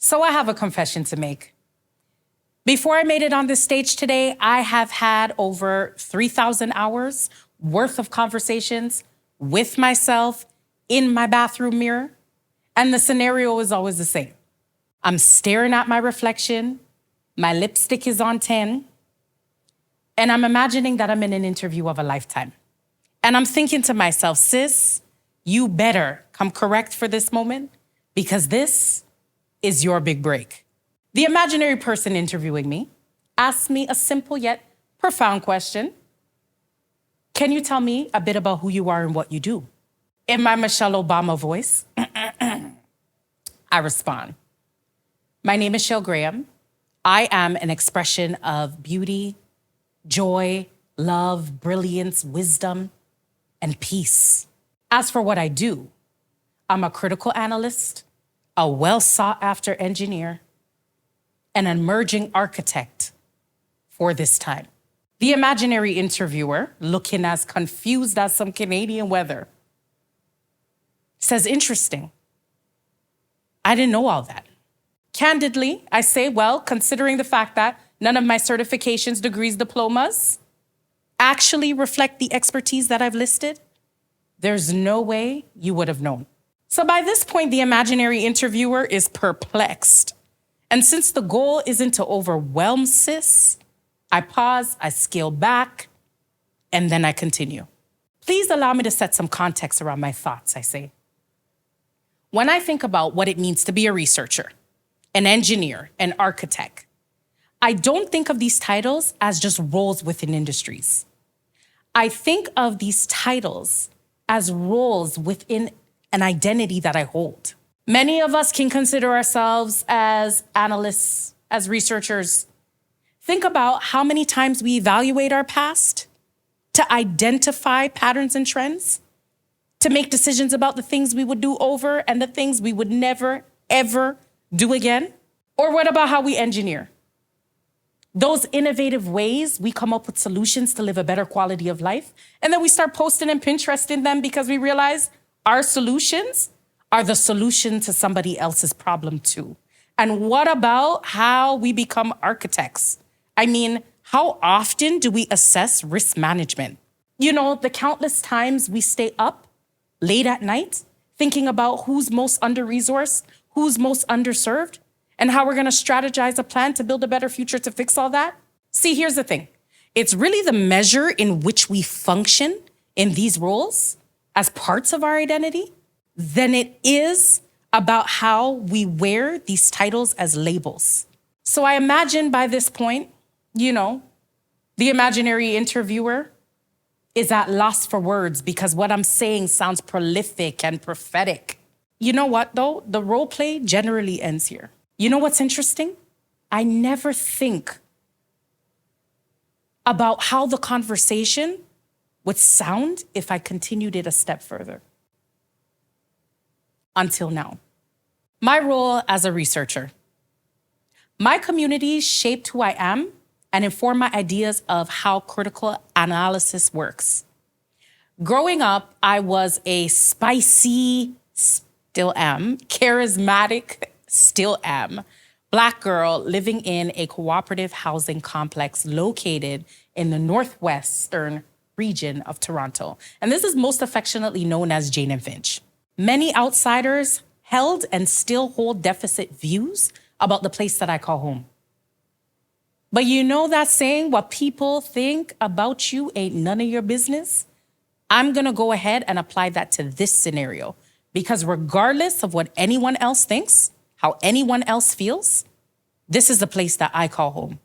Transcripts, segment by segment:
So I have a confession to make. Before I made it on this stage today, I have had over 3,000 hours worth of conversations with myself in my bathroom mirror. And the scenario is always the same. I'm staring at my reflection, my lipstick is on 10, and I'm imagining that I'm in an interview of a lifetime. And I'm thinking to myself, sis, you better come correct for this moment because this is your big break. The imaginary person interviewing me asked me a simple yet profound question. Can you tell me a bit about who you are and what you do? In my Michelle Obama voice, I respond. My name is Shayle Graham. I am an expression of beauty, joy, love, brilliance, wisdom, and peace. As for what I do, I'm a critical analyst, a well-sought-after engineer, an emerging architect for this time. The imaginary interviewer, looking as confused as some Canadian weather, says, interesting. I didn't know all that. Candidly, I say, well, considering the fact that none of my certifications, degrees, diplomas actually reflect the expertise that I've listed, there's no way you would have known. So by this point, the imaginary interviewer is perplexed. And since the goal isn't to overwhelm sis, I pause, I scale back, and then I continue. Please allow me to set some context around my thoughts, I say. When I think about what it means to be a researcher, an engineer, an architect, I don't think of these titles as just roles within industries. I think of these titles as roles within an identity that I hold. Many of us can consider ourselves as analysts, as researchers. Think about how many times we evaluate our past to identify patterns and trends, to make decisions about the things we would do over and the things we would never, ever do again. Or what about how we engineer? Those innovative ways we come up with solutions to live a better quality of life, and then we start posting and Pinteresting them because we realize our solutions are the solution to somebody else's problem too. And what about how we become architects? I mean, how often do we assess risk management? You know, the countless times we stay up late at night thinking about who's most under-resourced, who's most underserved, and how we're gonna strategize a plan to build a better future to fix all that? See, here's the thing. It's really the measure in which we function in these roles as parts of our identity than it is about how we wear these titles as labels. So I imagine by this point, you know, the imaginary interviewer is at loss for words because what I'm saying sounds prolific and prophetic. You know what, though? The role play generally ends here. You know what's interesting? I never think about how the conversation would sound if I continued it a step further. Until now. My role as a researcher. My community shaped who I am and informed my ideas of how critical analysis works. Growing up, I was a spicy, still am, charismatic, still am, Black girl living in a cooperative housing complex located in the northwestern region of Toronto. And this is most affectionately known as Jane and Finch. Many outsiders held and still hold deficit views about the place that I call home. But you know that saying, what people think about you ain't none of your business? I'm gonna go ahead and apply that to this scenario because regardless of what anyone else thinks, how anyone else feels, this is the place that I call home.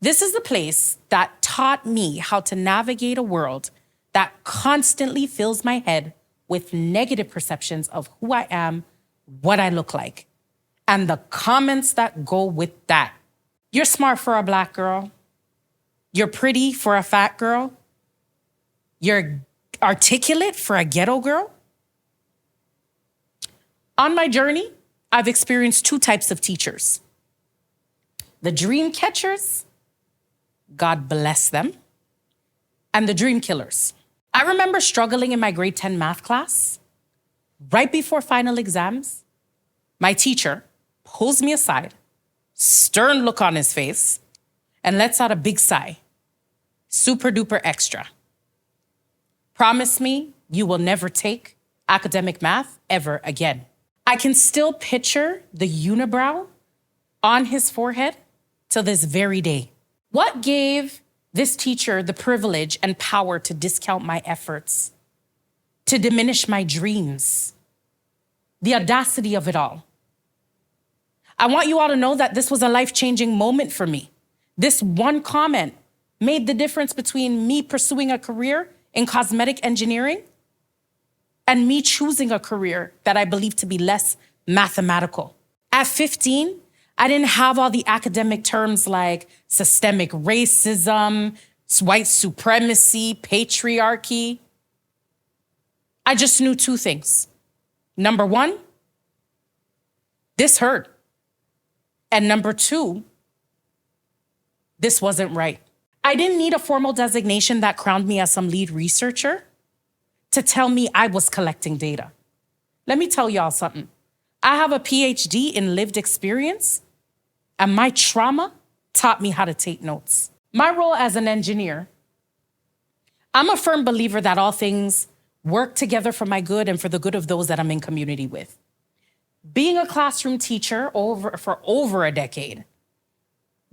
This is the place that taught me how to navigate a world that constantly fills my head with negative perceptions of who I am, what I look like, and the comments that go with that. You're smart for a Black girl. You're pretty for a fat girl. You're articulate for a ghetto girl. On my journey, I've experienced two types of teachers. The dream catchers, God bless them, and the dream killers. I remember struggling in my grade 10 math class. Right before final exams, my teacher pulls me aside, stern look on his face, and lets out a big sigh. Super duper extra. Promise me you will never take academic math ever again. I can still picture the unibrow on his forehead till this very day. What gave this teacher the privilege and power to discount my efforts, to diminish my dreams? The audacity of it all. I want you all to know that this was a life-changing moment for me. This one comment made the difference between me pursuing a career in cosmetic engineering and me choosing a career that I believe to be less mathematical. At 15, I didn't have all the academic terms like systemic racism, white supremacy, patriarchy. I just knew two things. Number one, this hurt. And number two, this wasn't right. I didn't need a formal designation that crowned me as some lead researcher to tell me I was collecting data. Let me tell y'all something. I have a PhD in lived experience, and my trauma taught me how to take notes. My role as an engineer, I'm a firm believer that all things work together for my good and for the good of those that I'm in community with. Being a classroom teacher for over a decade,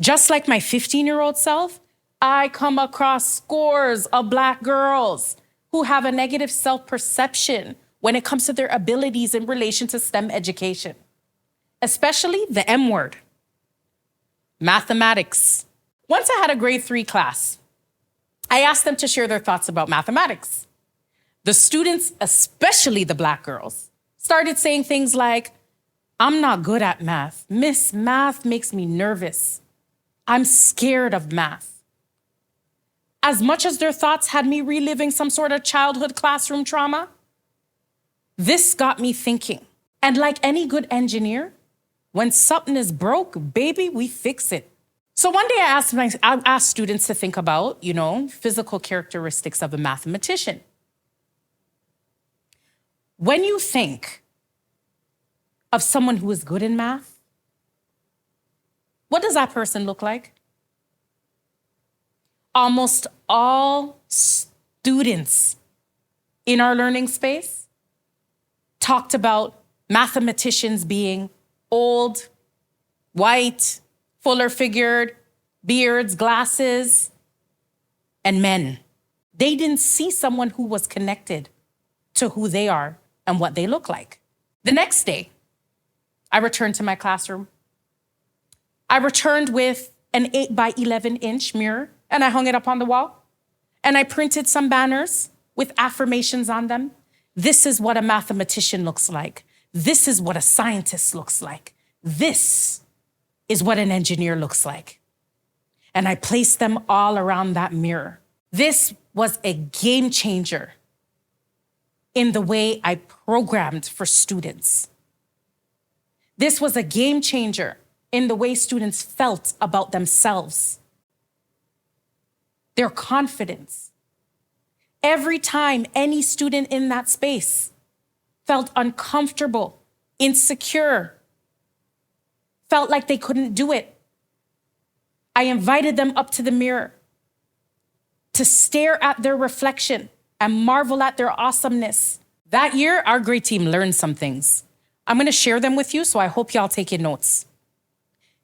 just like my 15-year-old self, I come across scores of Black girls who have a negative self-perception when it comes to their abilities in relation to STEM education, especially the M word, mathematics. Once I had a grade 3 class, I asked them to share their thoughts about mathematics. The students, especially the Black girls, started saying things like, "I'm not good at math. Miss, math makes me nervous. I'm scared of math." As much as their thoughts had me reliving some sort of childhood classroom trauma, this got me thinking. And like any good engineer, when something is broke, baby, we fix it. So one day I asked students to think about, physical characteristics of a mathematician. When you think of someone who is good in math, what does that person look like? Almost all students in our learning space talked about mathematicians being old, white, fuller figured, beards, glasses, and men. They didn't see someone who was connected to who they are and what they look like. The next day, I returned to my classroom. I returned with an 8 by 11 inch mirror, and I hung it up on the wall. And I printed some banners with affirmations on them. This is what a mathematician looks like. This is what a scientist looks like. This is what an engineer looks like. And I placed them all around that mirror. This was a game changer in the way I programmed for students. This was a game changer in the way students felt about themselves, their confidence. Every time any student in that space felt uncomfortable, insecure, felt like they couldn't do it, I invited them up to the mirror to stare at their reflection and marvel at their awesomeness. That year, our grade team learned some things. I'm going to share them with you, so I hope y'all take your notes.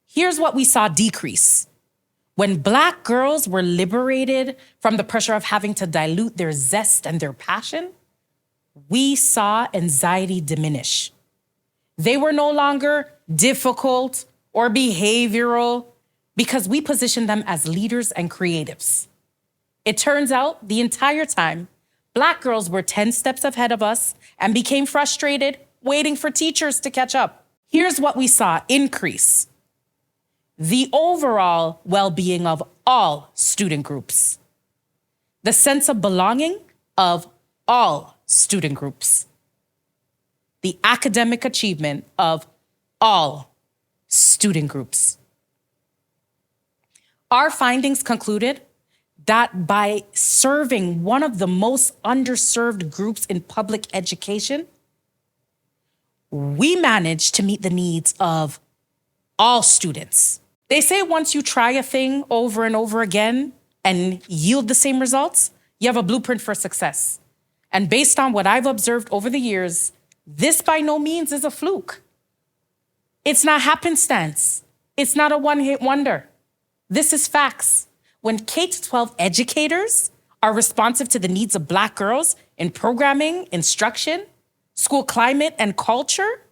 Here's what we saw decrease. When Black girls were liberated from the pressure of having to dilute their zest and their passion, we saw anxiety diminish. They were no longer difficult or behavioral because we positioned them as leaders and creatives. It turns out the entire time, Black girls were 10 steps ahead of us and became frustrated, waiting for teachers to catch up. Here's what we saw increase: the overall well-being of all student groups, the sense of belonging of all student groups, the academic achievement of all student groups. Our findings concluded that by serving one of the most underserved groups in public education, we managed to meet the needs of all students. They say once you try a thing over and over again and yield the same results, you have a blueprint for success. And based on what I've observed over the years, this by no means is a fluke. It's not happenstance. It's not a one-hit wonder. This is facts. When K-12 educators are responsive to the needs of Black girls in programming, instruction, school climate, and culture,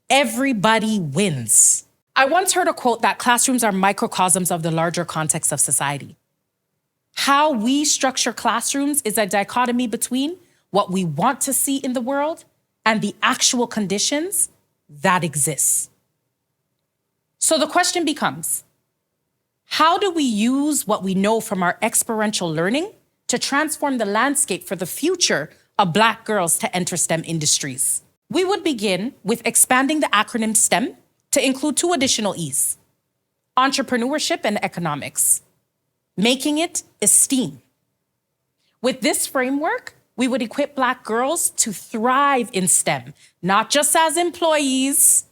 everybody wins. I once heard a quote that classrooms are microcosms of the larger context of society. How we structure classrooms is a dichotomy between what we want to see in the world and the actual conditions that exist. So the question becomes, how do we use what we know from our experiential learning to transform the landscape for the future of Black girls to enter STEM industries? We would begin with expanding the acronym STEM to include 2 additional E's, entrepreneurship and economics, making it esteem. With this framework, we would equip Black girls to thrive in STEM, not just as employees,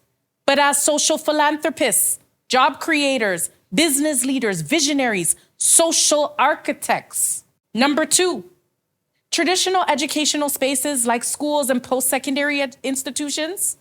but as social philanthropists, job creators, business leaders, visionaries, social architects. Number 2, traditional educational spaces like schools and post-secondary institutions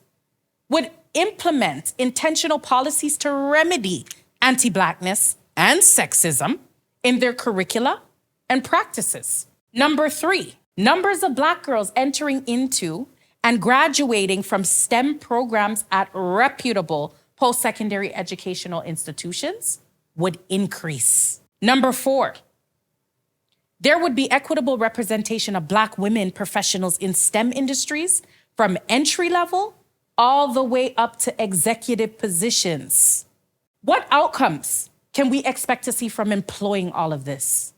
would implement intentional policies to remedy anti-Blackness and sexism in their curricula and practices. Number 3, numbers of Black girls entering into and graduating from STEM programs at reputable post-secondary educational institutions would increase. Number 4, there would be equitable representation of Black women professionals in STEM industries from entry level all the way up to executive positions. What outcomes can we expect to see from employing all of this?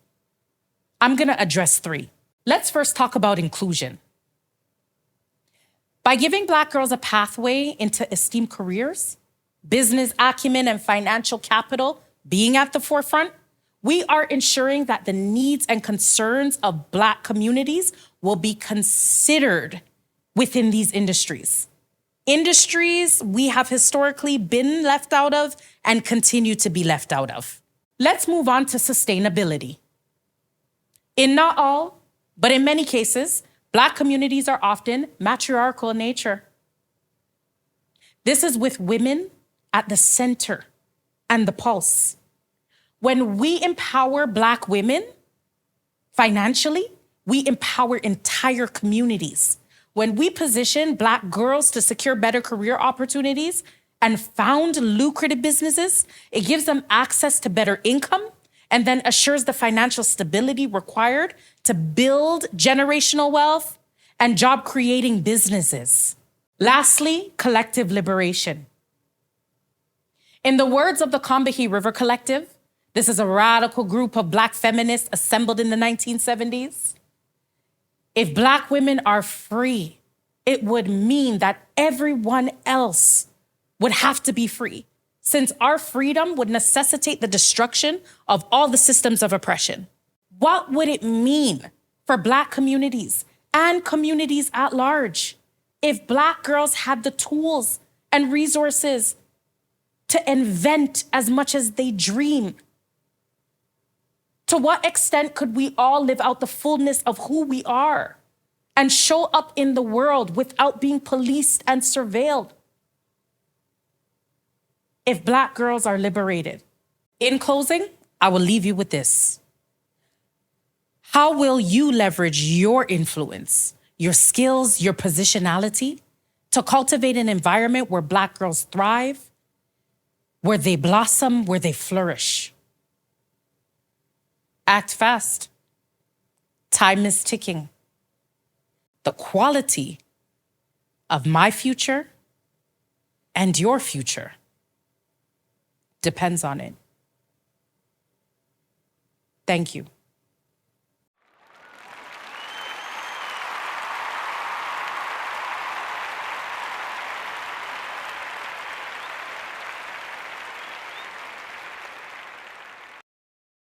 I'm gonna address 3. Let's first talk about inclusion. By giving Black girls a pathway into esteemed careers, business acumen and financial capital being at the forefront, we are ensuring that the needs and concerns of Black communities will be considered within these industries. Industries we have historically been left out of and continue to be left out of. Let's move on to sustainability. In not all, but in many cases, Black communities are often matriarchal in nature. This is with women at the center and the pulse. When we empower Black women financially, we empower entire communities. When we position Black girls to secure better career opportunities and found lucrative businesses, it gives them access to better income and then assures the financial stability required to build generational wealth and job-creating businesses. Lastly, collective liberation. In the words of the Combahee River Collective, this is a radical group of Black feminists assembled in the 1970s. If Black women are free, it would mean that everyone else would have to be free, since our freedom would necessitate the destruction of all the systems of oppression. What would it mean for Black communities and communities at large if Black girls had the tools and resources to invent as much as they dream? To what extent could we all live out the fullness of who we are and show up in the world without being policed and surveilled? If Black girls are liberated. In closing, I will leave you with this. How will you leverage your influence, your skills, your positionality to cultivate an environment where Black girls thrive, where they blossom, where they flourish? Act fast. Time is ticking. The quality of my future and your future depends on it. Thank you.